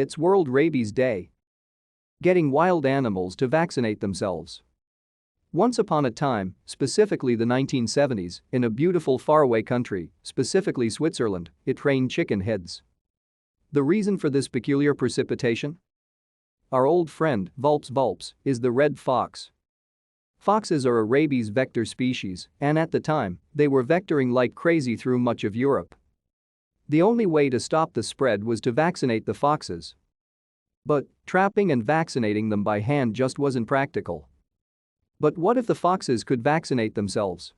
It's World Rabies Day. Getting wild animals to vaccinate themselves. Once upon a time, specifically the 1970s, in a beautiful faraway country, specifically Switzerland, it rained chicken heads. The reason for this peculiar precipitation? Our old friend, Vulpes, is the red fox. Foxes are a rabies vector species, and at the time, they were vectoring like crazy through much of Europe. The only way to stop the spread was to vaccinate the foxes. But trapping and vaccinating them by hand just wasn't practical. But what if the foxes could vaccinate themselves?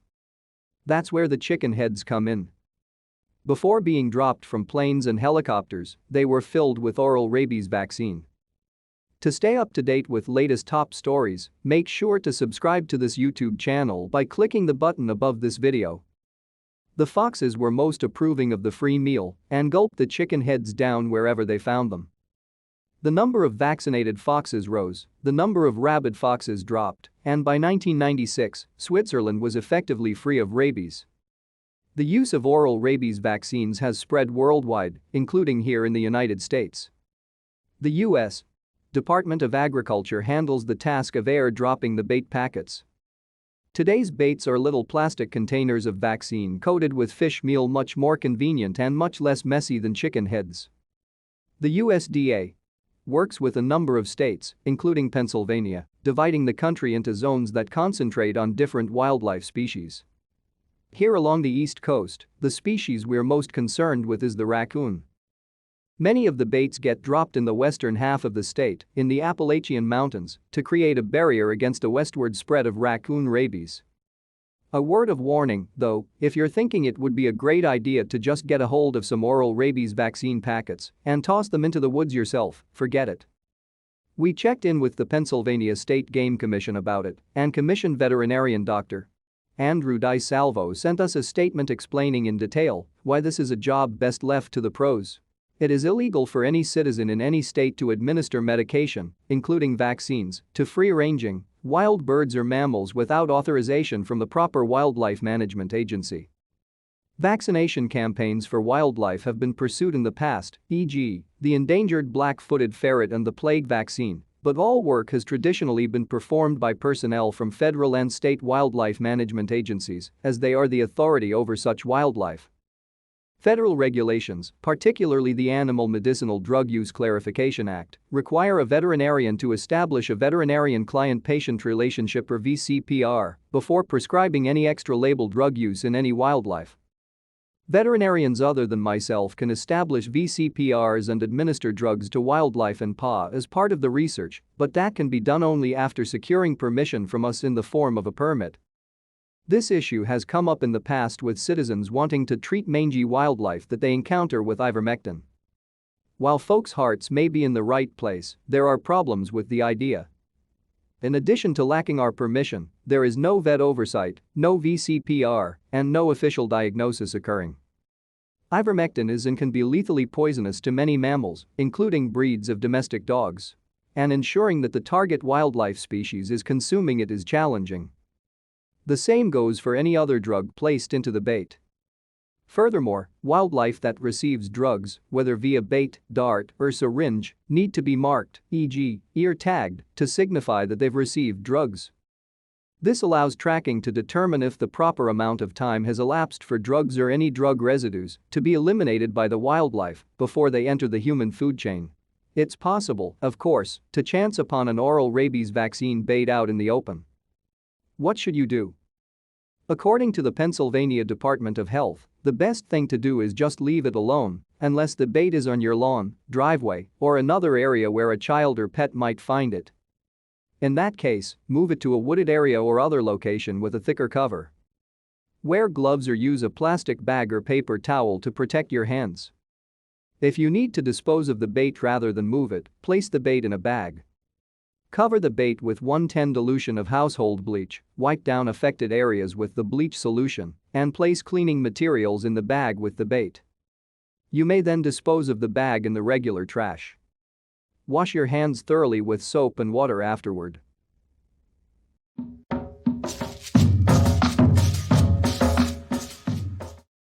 That's where the chicken heads come in. Before being dropped from planes and helicopters, they were filled with oral rabies vaccine. To stay up to date with latest top stories, make sure to subscribe to this YouTube channel by clicking the button above this video. The foxes were most approving of the free meal and gulped the chicken heads down wherever they found them. The number of vaccinated foxes rose, the number of rabid foxes dropped, and by 1996, Switzerland was effectively free of rabies. The use of oral rabies vaccines has spread worldwide, including here in the United States. The U.S. Department of Agriculture handles the task of air-dropping the bait packets. Today's baits are little plastic containers of vaccine coated with fish meal, much more convenient and much less messy than chicken heads. The USDA works with a number of states, including Pennsylvania, dividing the country into zones that concentrate on different wildlife species. Here along the East Coast, the species we're most concerned with is the raccoon. Many of the baits get dropped in the western half of the state, in the Appalachian Mountains, to create a barrier against a westward spread of raccoon rabies. A word of warning, though, if you're thinking it would be a great idea to just get a hold of some oral rabies vaccine packets and toss them into the woods yourself, forget it. We checked in with the Pennsylvania State Game Commission about it, and Commission veterinarian Dr. Andrew DiSalvo sent us a statement explaining in detail why this is a job best left to the pros. It is illegal for any citizen in any state to administer medication, including vaccines, to free-ranging, wild birds or mammals without authorization from the proper wildlife management agency. Vaccination campaigns for wildlife have been pursued in the past, e.g., the endangered black-footed ferret and the plague vaccine, but all work has traditionally been performed by personnel from federal and state wildlife management agencies, as they are the authority over such wildlife. Federal regulations, particularly the Animal Medicinal Drug Use Clarification Act, require a veterinarian to establish a veterinarian client-patient relationship or VCPR before prescribing any extra-label drug use in any wildlife. Veterinarians other than myself can establish VCPRs and administer drugs to wildlife and PA as part of the research, but that can be done only after securing permission from us in the form of a permit. This issue has come up in the past with citizens wanting to treat mangy wildlife that they encounter with ivermectin. While folks' hearts may be in the right place, there are problems with the idea. In addition to lacking our permission, there is no vet oversight, no VCPR, and no official diagnosis occurring. Ivermectin is and can be lethally poisonous to many mammals, including breeds of domestic dogs. And ensuring that the target wildlife species is consuming it is challenging. The same goes for any other drug placed into the bait. Furthermore, wildlife that receives drugs, whether via bait, dart, or syringe, need to be marked, e.g., ear tagged, to signify that they've received drugs. This allows tracking to determine if the proper amount of time has elapsed for drugs or any drug residues to be eliminated by the wildlife before they enter the human food chain. It's possible, of course, to chance upon an oral rabies vaccine bait out in the open. What should you do? According to the Pennsylvania Department of Health, the best thing to do is just leave it alone unless the bait is on your lawn, driveway, or another area where a child or pet might find it. In that case, move it to a wooded area or other location with a thicker cover. Wear gloves or use a plastic bag or paper towel to protect your hands. If you need to dispose of the bait rather than move it, place the bait in a bag. Cover the bait with 1:10 dilution of household bleach, wipe down affected areas with the bleach solution, and place cleaning materials in the bag with the bait. You may then dispose of the bag in the regular trash. Wash your hands thoroughly with soap and water afterward.